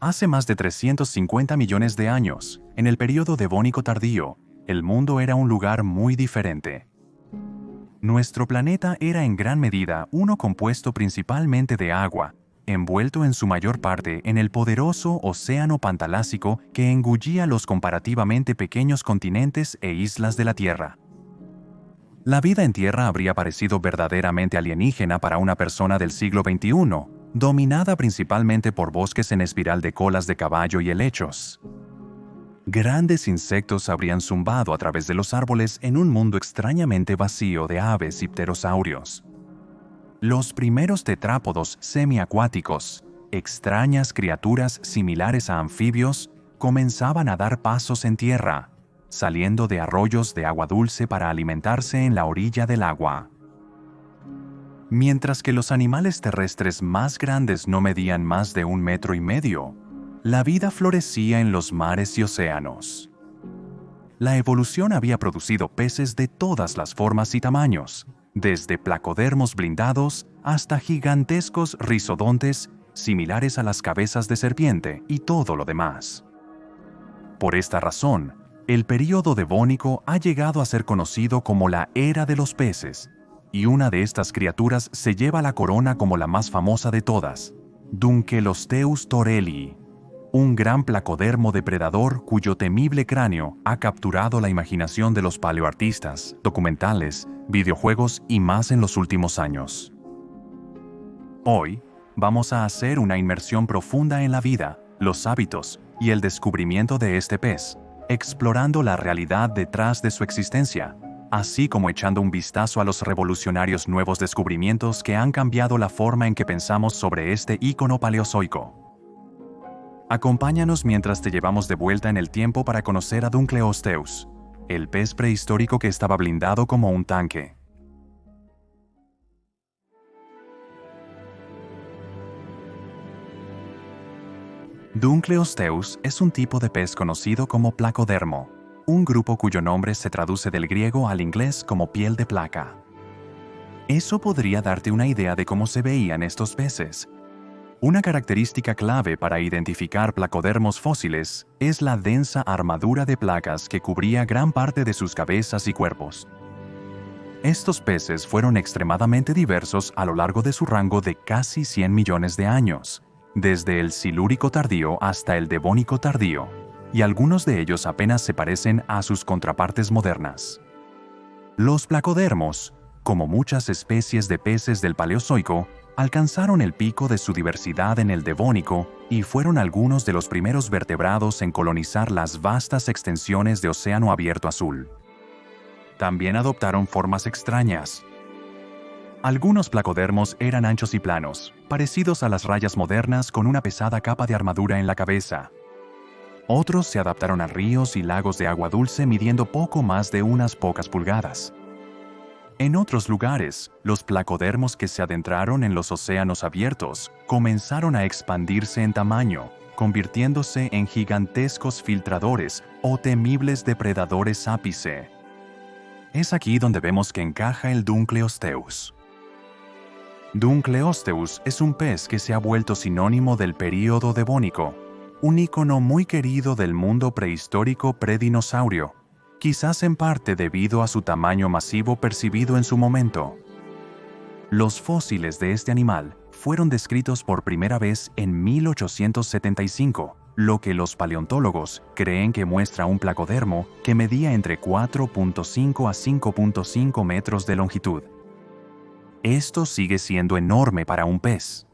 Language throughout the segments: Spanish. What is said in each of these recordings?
Hace más de 350 millones de años, en el período devónico tardío, el mundo era un lugar muy diferente. Nuestro planeta era en gran medida uno compuesto principalmente de agua, envuelto en su mayor parte en el poderoso océano pantalásico que engullía los comparativamente pequeños continentes e islas de la Tierra. La vida en Tierra habría parecido verdaderamente alienígena para una persona del siglo XXI, dominada principalmente por bosques en espiral de colas de caballo y helechos. Grandes insectos habrían zumbado a través de los árboles en un mundo extrañamente vacío de aves y pterosaurios. Los primeros tetrápodos semiacuáticos, extrañas criaturas similares a anfibios, comenzaban a dar pasos en tierra, saliendo de arroyos de agua dulce para alimentarse en la orilla del agua. Mientras que los animales terrestres más grandes no medían más de 1,5 metros, la vida florecía en los mares y océanos. La evolución había producido peces de todas las formas y tamaños, desde placodermos blindados hasta gigantescos rizodontes similares a las cabezas de serpiente y todo lo demás. Por esta razón, el período devónico ha llegado a ser conocido como la Era de los Peces, y una de estas criaturas se lleva la corona como la más famosa de todas, Dunkleosteus torelii, un gran placodermo depredador cuyo temible cráneo ha capturado la imaginación de los paleoartistas, documentales, videojuegos y más en los últimos años. Hoy, vamos a hacer una inmersión profunda en la vida, los hábitos y el descubrimiento de este pez, explorando la realidad detrás de su existencia, así como echando un vistazo a los revolucionarios nuevos descubrimientos que han cambiado la forma en que pensamos sobre este ícono paleozoico. Acompáñanos mientras te llevamos de vuelta en el tiempo para conocer a Dunkleosteus, el pez prehistórico que estaba blindado como un tanque. Dunkleosteus es un tipo de pez conocido como placodermo, un grupo cuyo nombre se traduce del griego al inglés como piel de placa. Eso podría darte una idea de cómo se veían estos peces. Una característica clave para identificar placodermos fósiles es la densa armadura de placas que cubría gran parte de sus cabezas y cuerpos. Estos peces fueron extremadamente diversos a lo largo de su rango de casi 100 millones de años, desde el Silúrico tardío hasta el Devónico tardío, y algunos de ellos apenas se parecen a sus contrapartes modernas. Los placodermos, como muchas especies de peces del Paleozoico, alcanzaron el pico de su diversidad en el Devónico y fueron algunos de los primeros vertebrados en colonizar las vastas extensiones de océano abierto azul. También adoptaron formas extrañas. Algunos placodermos eran anchos y planos, parecidos a las rayas modernas con una pesada capa de armadura en la cabeza. Otros se adaptaron a ríos y lagos de agua dulce midiendo poco más de unas pocas pulgadas. En otros lugares, los placodermos que se adentraron en los océanos abiertos comenzaron a expandirse en tamaño, convirtiéndose en gigantescos filtradores o temibles depredadores ápice. Es aquí donde vemos que encaja el Dunkleosteus. Dunkleosteus es un pez que se ha vuelto sinónimo del período devónico, un ícono muy querido del mundo prehistórico predinosaurio, quizás en parte debido a su tamaño masivo percibido en su momento. Los fósiles de este animal fueron descritos por primera vez en 1875, lo que los paleontólogos creen que muestra un placodermo que medía entre 4.5 a 5.5 metros de longitud. Esto sigue siendo enorme para un pez,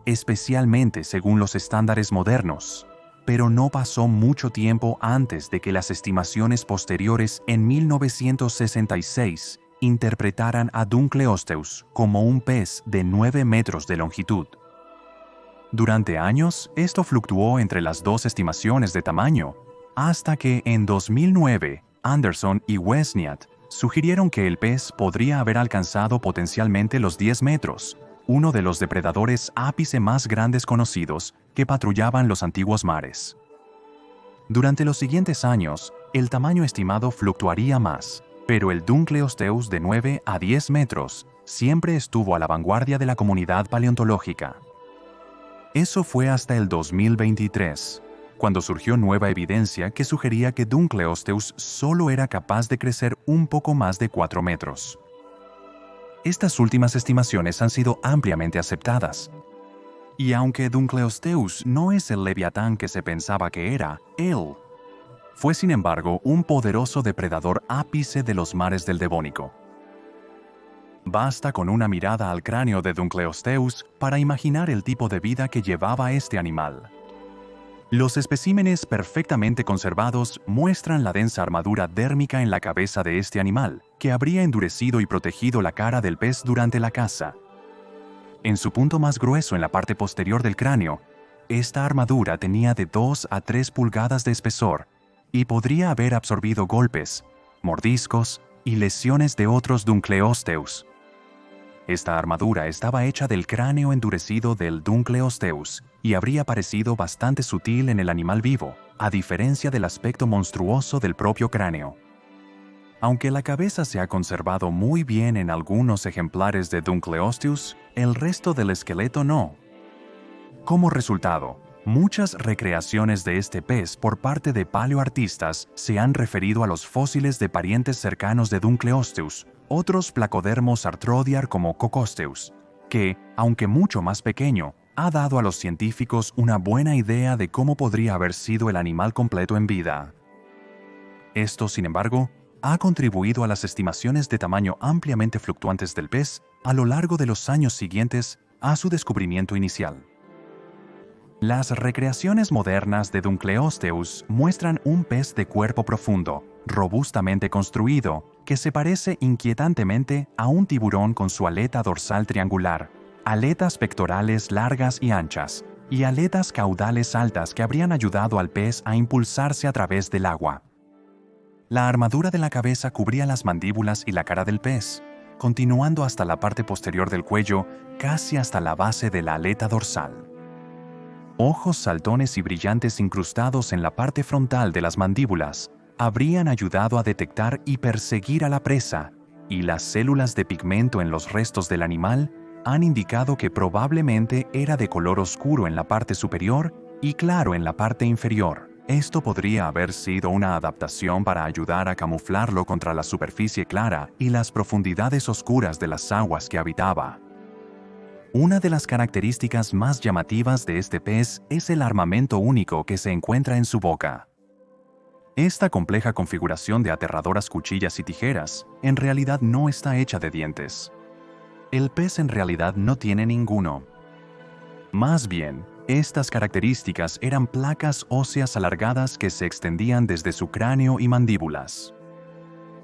especialmente según los estándares modernos, pero no pasó mucho tiempo antes de que las estimaciones posteriores en 1966 interpretaran a Dunkleosteus como un pez de 9 metros de longitud. Durante años, esto fluctuó entre las dos estimaciones de tamaño, hasta que en 2009, Anderson y Wesniak sugirieron que el pez podría haber alcanzado potencialmente los 10 metros, uno de los depredadores ápice más grandes conocidos que patrullaban los antiguos mares. Durante los siguientes años, el tamaño estimado fluctuaría más, pero el Dunkleosteus de 9 a 10 metros siempre estuvo a la vanguardia de la comunidad paleontológica. Eso fue hasta el 2023, cuando surgió nueva evidencia que sugería que Dunkleosteus solo era capaz de crecer un poco más de 4 metros. Estas últimas estimaciones han sido ampliamente aceptadas. Y aunque Dunkleosteus no es el leviatán que se pensaba que era, él fue sin embargo un poderoso depredador ápice de los mares del Devónico. Basta con una mirada al cráneo de Dunkleosteus para imaginar el tipo de vida que llevaba este animal. Los especímenes perfectamente conservados muestran la densa armadura dérmica en la cabeza de este animal, que habría endurecido y protegido la cara del pez durante la caza. En su punto más grueso en la parte posterior del cráneo, esta armadura tenía de 2 a 3 pulgadas de espesor y podría haber absorbido golpes, mordiscos y lesiones de otros Dunkleosteus. Esta armadura estaba hecha del cráneo endurecido del Dunkleosteus y habría parecido bastante sutil en el animal vivo, a diferencia del aspecto monstruoso del propio cráneo. Aunque la cabeza se ha conservado muy bien en algunos ejemplares de Dunkleosteus, el resto del esqueleto no. Como resultado, muchas recreaciones de este pez por parte de paleoartistas se han referido a los fósiles de parientes cercanos de Dunkleosteus, otros Placodermos artrodiar como Cocosteus, que, aunque mucho más pequeño, ha dado a los científicos una buena idea de cómo podría haber sido el animal completo en vida. Esto, sin embargo, ha contribuido a las estimaciones de tamaño ampliamente fluctuantes del pez a lo largo de los años siguientes a su descubrimiento inicial. Las recreaciones modernas de Dunkleosteus muestran un pez de cuerpo profundo, robustamente construido, que se parece inquietantemente a un tiburón con su aleta dorsal triangular, aletas pectorales largas y anchas, y aletas caudales altas que habrían ayudado al pez a impulsarse a través del agua. La armadura de la cabeza cubría las mandíbulas y la cara del pez, continuando hasta la parte posterior del cuello, casi hasta la base de la aleta dorsal. Ojos saltones y brillantes incrustados en la parte frontal de las mandíbulas habrían ayudado a detectar y perseguir a la presa, y las células de pigmento en los restos del animal han indicado que probablemente era de color oscuro en la parte superior y claro en la parte inferior. Esto podría haber sido una adaptación para ayudar a camuflarlo contra la superficie clara y las profundidades oscuras de las aguas que habitaba. Una de las características más llamativas de este pez es el armamento único que se encuentra en su boca. Esta compleja configuración de aterradoras cuchillas y tijeras en realidad no está hecha de dientes. El pez en realidad no tiene ninguno. Más bien, estas características eran placas óseas alargadas que se extendían desde su cráneo y mandíbulas.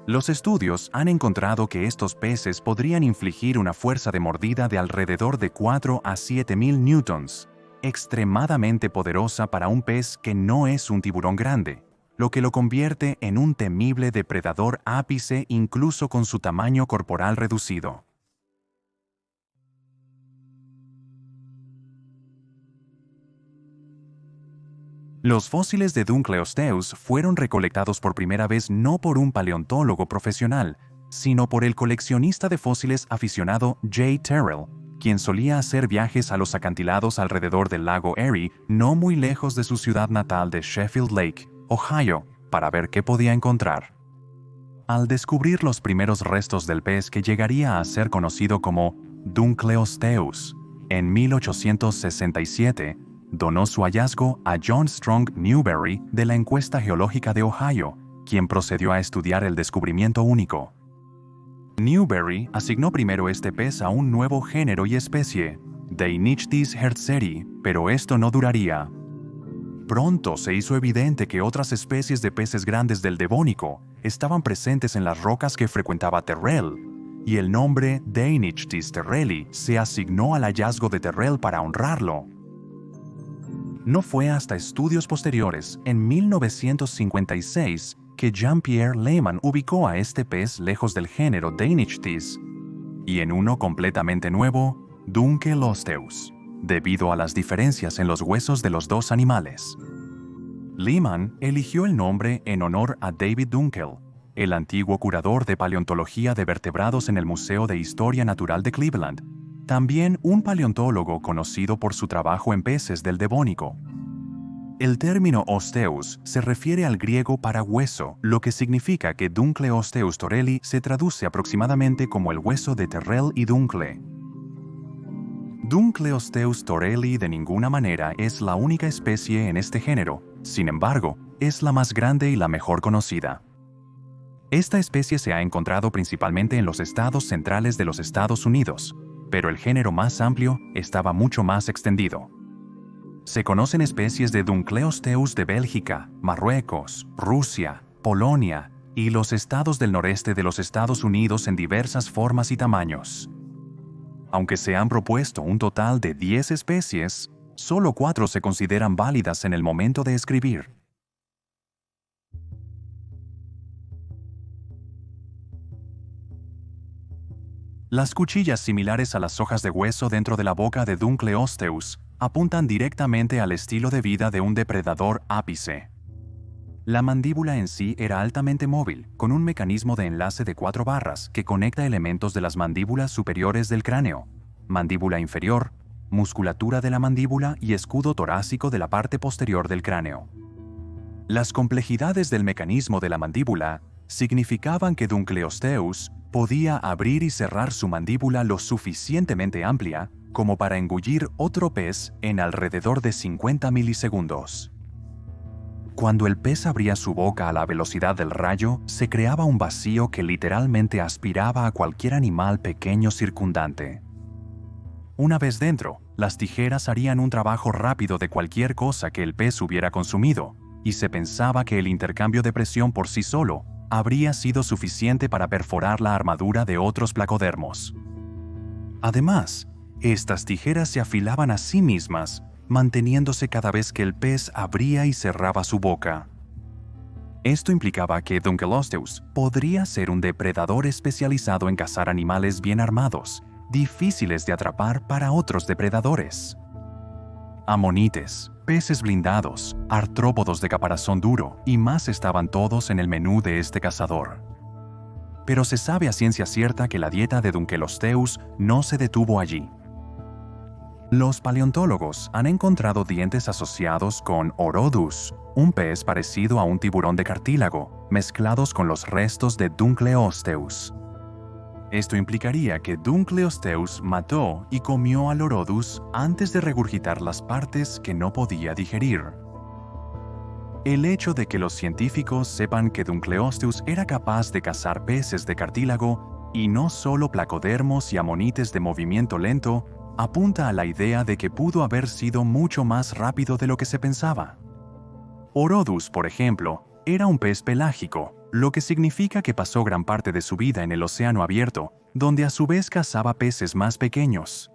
Los estudios han encontrado que estos peces podrían infligir una fuerza de mordida de alrededor de 4 a 7,000 newtons, extremadamente poderosa para un pez que no es un tiburón grande, lo que lo convierte en un temible depredador ápice incluso con su tamaño corporal reducido. Los fósiles de Dunkleosteus fueron recolectados por primera vez no por un paleontólogo profesional, sino por el coleccionista de fósiles aficionado J. Terrell, quien solía hacer viajes a los acantilados alrededor del lago Erie, no muy lejos de su ciudad natal de Sheffield Lake, Ohio, para ver qué podía encontrar. Al descubrir los primeros restos del pez que llegaría a ser conocido como Dunkleosteus, en 1867, donó su hallazgo a John Strong Newberry de la Encuesta Geológica de Ohio, quien procedió a estudiar el descubrimiento único. Newberry asignó primero este pez a un nuevo género y especie, Deinechtes hertzeri, pero esto no duraría. Pronto se hizo evidente que otras especies de peces grandes del Devónico estaban presentes en las rocas que frecuentaba Terrell, y el nombre Deinechtes terrelli se asignó al hallazgo de Terrell para honrarlo. No fue hasta estudios posteriores, en 1956, que Jean-Pierre Lehmann ubicó a este pez lejos del género Deinechtes y en uno completamente nuevo, Dunkleosteus, debido a las diferencias en los huesos de los dos animales. Lehmann eligió el nombre en honor a David Dunkel, el antiguo curador de paleontología de vertebrados en el Museo de Historia Natural de Cleveland, También un paleontólogo conocido por su trabajo en peces del Devónico. El término osteus se refiere al griego para hueso, lo que significa que Dunkleosteus torelli se traduce aproximadamente como el hueso de Terrell y Dunkle. Dunkleosteus torelli de ninguna manera es la única especie en este género, sin embargo, es la más grande y la mejor conocida. Esta especie se ha encontrado principalmente en los estados centrales de los Estados Unidos, pero el género más amplio estaba mucho más extendido. Se conocen especies de Dunkleosteus de Bélgica, Marruecos, Rusia, Polonia y los estados del noreste de los Estados Unidos en diversas formas y tamaños. Aunque se han propuesto un total de 10 especies, solo 4 se consideran válidas en el momento de escribir. Las cuchillas similares a las hojas de hueso dentro de la boca de Dunkleosteus apuntan directamente al estilo de vida de un depredador ápice. La mandíbula en sí era altamente móvil, con un mecanismo de enlace de 4 barras que conecta elementos de las mandíbulas superiores del cráneo, mandíbula inferior, musculatura de la mandíbula y escudo torácico de la parte posterior del cráneo. Las complejidades del mecanismo de la mandíbula significaban que Dunkleosteus podía abrir y cerrar su mandíbula lo suficientemente amplia como para engullir otro pez en alrededor de 50 milisegundos. Cuando el pez abría su boca a la velocidad del rayo, se creaba un vacío que literalmente aspiraba a cualquier animal pequeño circundante. Una vez dentro, las tijeras harían un trabajo rápido de cualquier cosa que el pez hubiera consumido, y se pensaba que el intercambio de presión por sí solo habría sido suficiente para perforar la armadura de otros placodermos. Además, estas tijeras se afilaban a sí mismas, manteniéndose cada vez que el pez abría y cerraba su boca. Esto implicaba que Dunkleosteus podría ser un depredador especializado en cazar animales bien armados, difíciles de atrapar para otros depredadores. Amonites, peces blindados, artrópodos de caparazón duro y más estaban todos en el menú de este cazador. Pero se sabe a ciencia cierta que la dieta de Dunkleosteus no se detuvo allí. Los paleontólogos han encontrado dientes asociados con Orodus, un pez parecido a un tiburón de cartílago, mezclados con los restos de Dunkleosteus. Esto implicaría que Dunkleosteus mató y comió al Orodus antes de regurgitar las partes que no podía digerir. El hecho de que los científicos sepan que Dunkleosteus era capaz de cazar peces de cartílago y no solo placodermos y amonites de movimiento lento, apunta a la idea de que pudo haber sido mucho más rápido de lo que se pensaba. Orodus, por ejemplo, era un pez pelágico, lo que significa que pasó gran parte de su vida en el océano abierto, donde a su vez cazaba peces más pequeños.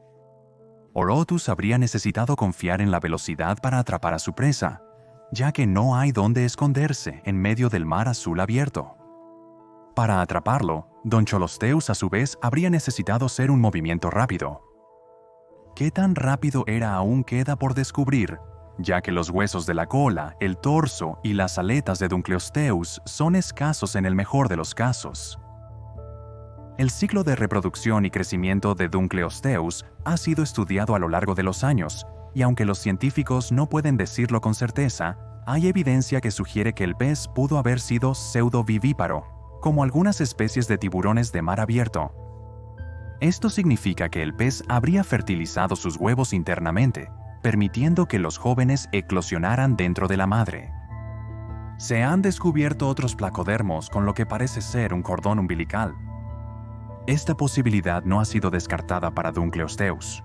Orodus habría necesitado confiar en la velocidad para atrapar a su presa, ya que no hay dónde esconderse en medio del mar azul abierto. Para atraparlo, Dunkleosteus a su vez habría necesitado ser un movimiento rápido. ¿Qué tan rápido era aún queda por descubrir, ya que los huesos de la cola, el torso y las aletas de Dunkleosteus son escasos en el mejor de los casos? El ciclo de reproducción y crecimiento de Dunkleosteus ha sido estudiado a lo largo de los años, y aunque los científicos no pueden decirlo con certeza, hay evidencia que sugiere que el pez pudo haber sido pseudovivíparo, como algunas especies de tiburones de mar abierto. Esto significa que el pez habría fertilizado sus huevos internamente, permitiendo que los jóvenes eclosionaran dentro de la madre. Se han descubierto otros placodermos con lo que parece ser un cordón umbilical. Esta posibilidad no ha sido descartada para Dunkleosteus.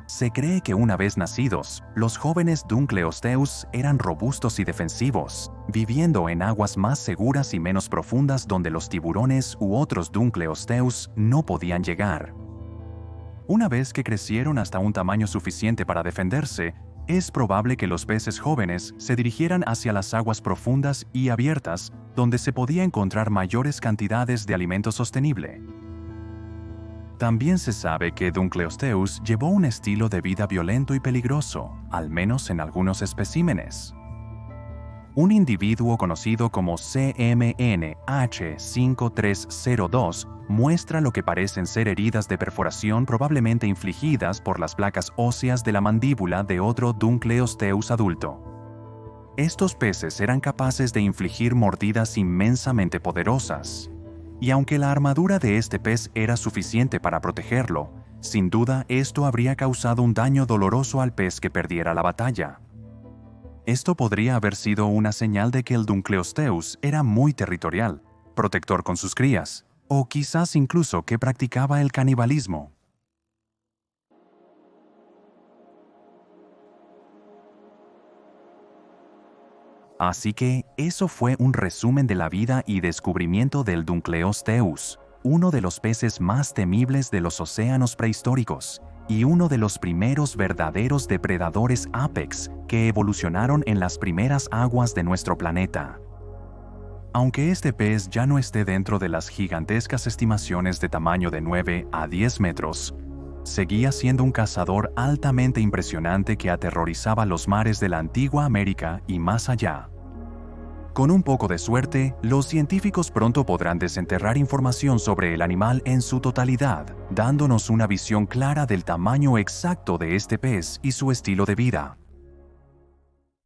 Se cree que una vez nacidos, los jóvenes Dunkleosteus eran robustos y defensivos, viviendo en aguas más seguras y menos profundas donde los tiburones u otros Dunkleosteus no podían llegar. Una vez que crecieron hasta un tamaño suficiente para defenderse, es probable que los peces jóvenes se dirigieran hacia las aguas profundas y abiertas, donde se podía encontrar mayores cantidades de alimento sostenible. También se sabe que Dunkleosteus llevó un estilo de vida violento y peligroso, al menos en algunos especímenes. Un individuo conocido como CMNH5302 muestra lo que parecen ser heridas de perforación probablemente infligidas por las placas óseas de la mandíbula de otro Dunkleosteus adulto. Estos peces eran capaces de infligir mordidas inmensamente poderosas. Y aunque la armadura de este pez era suficiente para protegerlo, sin duda esto habría causado un daño doloroso al pez que perdiera la batalla. Esto podría haber sido una señal de que el Dunkleosteus era muy territorial, protector con sus crías, o quizás incluso que practicaba el canibalismo. Así que eso fue un resumen de la vida y descubrimiento del Dunkleosteus, uno de los peces más temibles de los océanos prehistóricos y uno de los primeros verdaderos depredadores apex que evolucionaron en las primeras aguas de nuestro planeta. Aunque este pez ya no esté dentro de las gigantescas estimaciones de tamaño de 9 a 10 metros, seguía siendo un cazador altamente impresionante que aterrorizaba los mares de la antigua América y más allá. Con un poco de suerte, los científicos pronto podrán desenterrar información sobre el animal en su totalidad, dándonos una visión clara del tamaño exacto de este pez y su estilo de vida.